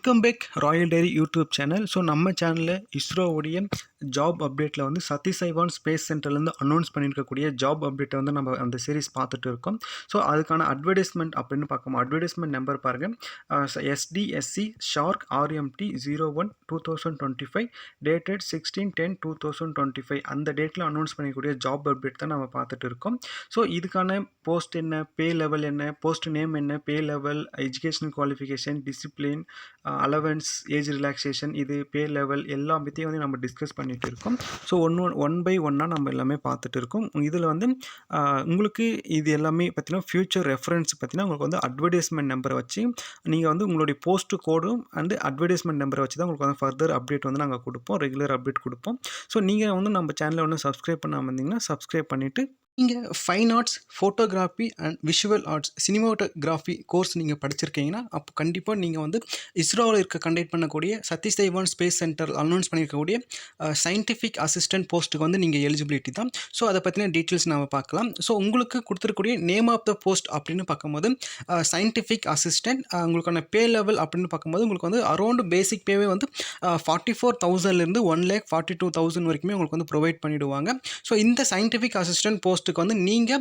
Welcome back royal diary YouTube channel. So நம்ம சேனலில் இஸ்ரோவுடைய ஜாப் அப்டேட்டில் வந்து சதீஷ் தவான் ஸ்பேஸ் சென்டர்லேருந்து அனௌன்ஸ் பண்ணியிருக்கக்கூடிய ஜாப் அப்டேட்டை வந்து நம்ம அந்த சீரிஸ் பார்த்துட்டு இருக்கோம். ஸோ அதுக்கான அட்வர்டைஸ்மெண்ட் அப்படின்னு பார்க்கணும். அட்வர்டைஸ்மெண்ட் நம்பர் பாருங்கள், SDSC ஷார்க் RMT 01/2025 டேட்டட் 16/10/2025 அந்த டேட்டில் அனௌன்ஸ் பண்ணிக்கூடிய ஜாப் அப்டேட் தான் நம்ம பார்த்துட்டு இருக்கோம். ஸோ இதுக்கான போஸ்ட் என்ன, பே லெவல் என்ன, போஸ்ட் நேம் என்ன, பே level, educational qualification, discipline, allowance, age relaxation, இது பே லெவல் எல்லாம் பற்றியும் வந்து நம்ம டிஸ்கஸ் பண்ணிகிட்டு இருக்கோம். ஸோ ஒன் பை ஒன்னாக நம்ம எல்லாமே பார்த்துட்டு இருக்கோம். இதில் வந்து உங்களுக்கு இது எல்லாமே பார்த்தீங்கன்னா ஃபியூச்சர் ரெஃபரன்ஸ் பார்த்தீங்கன்னா உங்களுக்கு வந்து அட்வர்டைஸ்மெண்ட் நம்பரை வச்சு நீங்கள் வந்து உங்களுடைய போஸ்ட் கோடும் அண்ட் அட்வர்டைஸ்மெண்ட் நம்பரை வச்சு தான் உங்களுக்கு வந்து ஃபர்தர் அப்டேட் வந்து நாங்கள் கொடுப்போம், ரெகுலர் அப்டேட் கொடுப்போம். ஸோ நீங்கள் வந்து நம்ம சேனலை வந்து சப்ஸ்கிரைப் பண்ணாமல் இருந்தீங்கன்னா சப்ஸ்கிரைப் பண்ணிவிட்டு நீங்கள் fine arts, photography and visual arts, cinematography course நீங்கள் படிச்சிருக்கீங்கன்னா அப்போ கண்டிப்பாக நீங்கள் வந்து இஸ்ரோவில் கண்டக்ட் பண்ணக்கூடிய Satish Dhawan space centre announce பண்ணியிருக்கக்கூடிய சயின்டிஃபிக் அசிஸ்டன்ட் போஸ்ட்டுக்கு வந்து நீங்கள் எலிஜிபிலிட்டி தான். ஸோ அதை பற்றின டீட்டெயில்ஸ் நம்ம பார்க்கலாம். ஸோ உங்களுக்கு கொடுத்துருக்கூடிய நேம் ஆஃப் த போஸ்ட் அப்படின்னு பார்க்கும்போது சயின்டிஃபிக் அசிஸ்டன்ட், உங்களுக்கான பே லெவல் அப்படின்னு பார்க்கும்போது உங்களுக்கு வந்து அரௌண்ட் பேசிக் பேவே வந்து 44,000லேருந்து 1,42,000 வரைக்குமே உங்களுக்கு வந்து ப்ரொவைட் பண்ணிவிடுவாங்க. ஸோ இந்த சயின்டிஃபிக் அசிஸ்டன்ட் போஸ்ட்டுக்கு வந்து நீங்கள்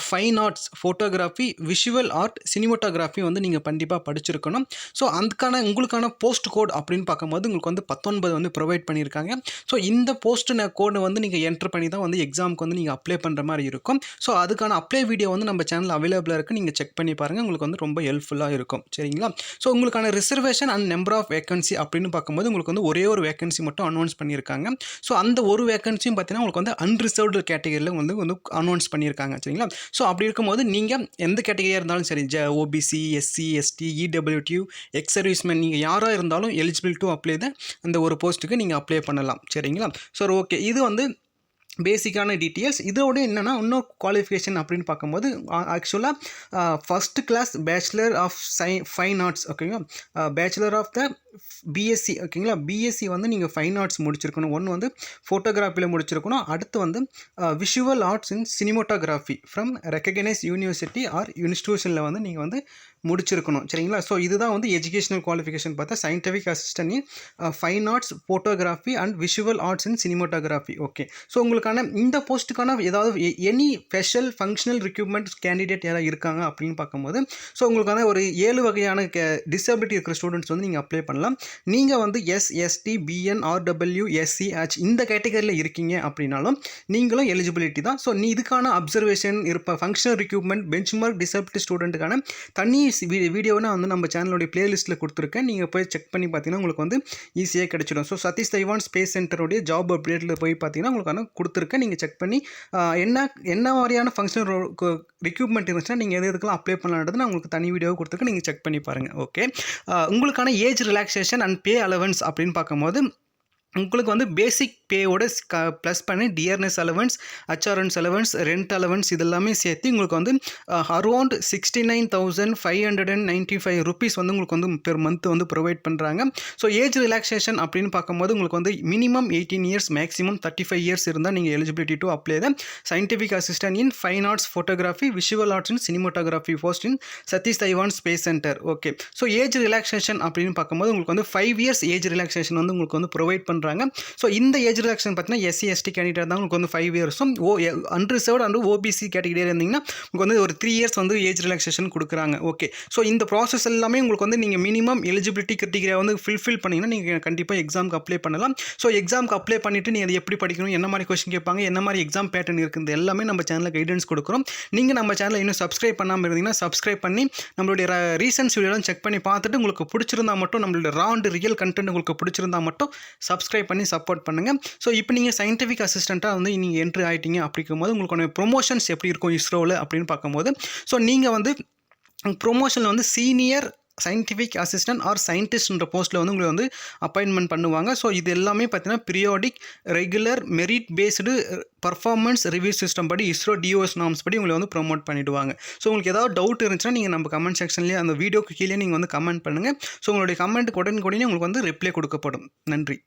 fine arts, photography, visual art, cinematography வந்து நீங்கள் கண்டிப்பாக படிச்சிருக்கணும். ஸோ அதுக்கான உங்களுக்கான போஸ்ட் கோட் அப்படின்னு பார்க்கும்போது உங்களுக்கு வந்து 19 வந்து ப்ரொவைட் பண்ணியிருக்காங்க. ஸோ இந்த போஸ்ட் கோடை வந்து நீங்கள் என்டர் பண்ணி தான் வந்து எக்ஸாமுக்கு வந்து நீங்கள் அப்ளை பண்ணுற மாதிரி இருக்கும். ஸோ அதுக்கான அப்ளை வீடியோ வந்து நம்ம சேனல் அவைலபிளாக இருக்குது, நீங்கள் செக் பண்ணி பாருங்கள், உங்களுக்கு வந்து ரொம்ப ஹெல்ப்ஃபுல்லாக இருக்கும். சரிங்களா? ஸோ உங்களுக்கான reservation and number of vacancy அப்படின்னு பார்க்கும்போது உங்களுக்கு வந்து ஒரே ஒரு வேகன்சி மட்டும் அனௌன்ஸ் பண்ணியிருக்காங்க. ஸோ அந்த ஒரு வேகன்சியும் பார்த்தீங்கன்னா உங்களுக்கு வந்து அன்ரிசர்வ்டு கேட்டகரியில் வந்து அனௌன்ஸ் பண்ணியிருக்காங்க. சரிங்களா? ஸோ அப்படி இருக்கும்போது நீங்கள் எந்த கேட்டகரியாக இருந்தாலும் சரி, OBC, SC, ST, EWT, X serviceman, நீங்கள் யாராக இருந்தாலும் எலிஜிபிள் டு அப்ளை தான் அந்த ஒரு போஸ்ட்டுக்கு நீங்கள் அப்ளை பண்ணலாம். சரிங்களா? ஸோ ஓகே, இது வந்து பேசிக்கான டீட்டெயில்ஸ். இதோட என்னென்னா இன்னும் குவாலிஃபிகேஷன் அப்படின்னு பார்க்கும்போது ஆக்சுவலாக first class bachelor of fine arts, ஓகேங்களா, பேச்சுலர் ஆஃப் த BSc, ஓகேங்களா, BSc வந்து நீங்கள் ஃபைன் ஆர்ட்ஸ் முடிச்சிருக்கணும். ஒன்று வந்து ஃபோட்டோகிராஃபியில் முடிச்சிருக்கணும், அடுத்து வந்து visual arts in cinematography from recognise university or இன்ஸ்டியூஷனில் வந்து நீங்கள் வந்து முடிச்சிருக்கணும். சரிங்களா? ஸோ இதுதான் வந்து எஜுகேஷனல் குவாலிஃபிகேஷன் பார்த்தா scientific assistant in fine arts, photography and visual arts in cinematography. Okay, so உங்களுக்கான இந்த போஸ்ட்டுக்கான ஏதாவது any special functional recruitment candidate யாராவது இருக்காங்க அப்படின்னு பார்க்கும்போது ஸோ உங்களுக்கான ஒரு 7 வகையான டிசபிலிட்டி இருக்கிற ஸ்டூடெண்ட்ஸ் வந்து நீங்கள் அப்ளை பண்ணலாம். நீங்கள் வந்து SST, BN, RW, SCH இந்த கேட்டகரியில் இருக்கீங்க அப்படின்னாலும் நீங்களும் எலிஜிபிலிட்டி தான். ஸோ இதுக்கான அப்சர்வேஷன் இருப்ப ஃபங்க்ஷனல் ரிக்ரூட்மெண்ட், பெஞ்ச்மார்க் டிசபிலிட்டி ஸ்டூடெண்ட்டுக்கான தனி வீடியோவை நான் வந்து நம்ம சேனலோடைய பிளேலிஸ்ட்டில் கொடுத்துருக்கேன், நீங்கள் போய் செக் பண்ணி பார்த்தீங்கன்னா உங்களுக்கு வந்து ஈஸியாக கிடைச்சிடும். ஸோ சதீஷ் தவான் ஸ்பேஸ் சென்டருடைய ஜாப் அப்டேட்டில் போய் பார்த்தீங்கன்னா உங்களுக்கான கொடுத்துருக்கேன், நீங்கள் செக் பண்ணி என்ன மாதிரியான ஃபங்க்ஷனல் ரிக்ரூட்மெண்ட் இருந்துச்சுன்னா நீங்கள் எதுக்கெல்லாம் அப்ளை பண்ணலான்றது நான் உங்களுக்கு தனி வீடியோ கொடுத்துருக்கேன், நீங்கள் செக் பண்ணி பாருங்கள். ஓகே, உங்களுக்கான age relaxation and pay allowance அப்படின்னு பார்க்கும்போது உங்களுக்கு வந்து பேசிக் பேயோட ப்ளஸ் பண்ணி dearness allowance, HRNS allowance, rent allowance இதெல்லாமே சேர்த்து உங்களுக்கு வந்து அரௌண்ட் 69,595 ருபீஸ் வந்து உங்களுக்கு வந்து பெர் மந்த் வந்து ப்ரொவைட் பண்ணுறாங்க. ஸோ ஏஜ் ரிலாக்ஸேஷன் அப்படின்னு பார்க்கும்போது உங்களுக்கு வந்து மினிமம் 18 இயர்ஸ், மேக்ஸிமம் 35 இயர்ஸ் இருந்தால் நீங்கள் eligibility to apply the scientific assistant in fine arts, photography, visual arts in cinematography post in Satish Dhawan space centre. Okay, so age relaxation அப்படின்னு பார்க்கும்போது உங்களுக்கு வந்து 5 இயர்ஸ் ஏஜ் ரிலாக்ஸேஷன் வந்து உங்களுக்கு வந்து ப்ரொவைட் பண்ணுறாங்க. ஸோ இந்த ஏஜ் ரிலாக்ஸேஷன் பார்த்தீங்கன்னா SC, ST கேண்டிடேட் தான் உங்களுக்கு வந்து 5 இயர்ஸும், அன்ரிசர்வ்டு அண்ட் OBC கேட்டகரியில் இருந்தீங்கன்னா உங்களுக்கு வந்து ஒரு 3 இயர்ஸ் வந்து ஏஜ் ரிலாக்ஸேஷன் கொடுக்குறாங்க. ஓகே, ஸோ இந்த ப்ராசஸ் எல்லாமே உங்களுக்கு வந்து நீங்கள் மினிமம் எலிஜிபிலிட்டி கிரைட்டீரியா வந்து ஃபில்ஃபில் பண்ணிங்கன்னா நீங்கள் கண்டிப்பாக எக்ஸாமுக்கு அப்ளை பண்ணலாம். ஸோ எக்ஸாமுக்கு அப்ளை பண்ணிவிட்டு நீங்கள் அதை எப்படி படிக்கணும், என்ன மாதிரி கொஸ்டின் கேட்பாங்க, என்ன மாதிரி எக்ஸாம் பேட்டர்ன் இருக்குது எல்லாமே நம்ம சேனலில் கைடன்ஸ் கொடுக்குறோம். நீங்கள் நம்ம சேனலை இன்னும் சப்ஸ்கிரைப் பண்ணாமல் இருந்தீங்கன்னா சப்ஸ்கிரைப் பண்ணி நம்மளுடைய ரீசன்ஸ் வீடியோலாம் செக் பண்ணி பார்த்துட்டு உங்களுக்கு பிடிச்சிருந்தா மட்டும், நம்மளுடைய ரா அண்ட் ரியல் கண்டென்ட் உங்களுக்கு பிடிச்சிருந்தா மட்டும் சப்ஸ்கிரைப் பண்ணி சப்போர்ட் பண்ணுங்கள். ஸோ இப்போ நீங்கள் சயின்டிஃபிக் அசிஸ்டண்ட்டாக வந்து நீங்கள் என்ட்ரி ஆகிட்டீங்க அப்படிங்கும்போது உங்களுக்கான ப்ரொமோஷன்ஸ் எப்படி இருக்கும் இஸ்ரோவில் அப்படின்னு பார்க்கும்போது ஸோ நீங்கள் வந்து ப்ரொமோஷனில் வந்து சீனியர் சயின்டிஃபிக் அசிஸ்டன்ட் ஆர் சயின்டிஸ்ட்ன்ற போஸ்ட்டில் வந்து உங்களுக்கு வந்து அப்பாயின்மெண்ட் பண்ணுவாங்க. ஸோ இது எல்லாமே பார்த்தீங்கன்னா periodic, regular, merit based performance review system படி இஸ்ரோ DOS நார்ம்ஸ் படி உங்களை வந்து ப்ரொமோட் பண்ணிவிடுவாங்க. ஸோ உங்களுக்கு ஏதாவது டவுட் இருந்துச்சுன்னா நீங்கள் நம்ம கமெண்ட் செக்ஷன்லேயே அந்த வீடியோக்கு கீழே நீங்கள் வந்து கமெண்ட் பண்ணுங்கள். ஸோ உங்களுடைய கமெண்ட் உடனே உங்களுக்கு வந்து ரிப்ளை கொடுக்கப்படும். நன்றி.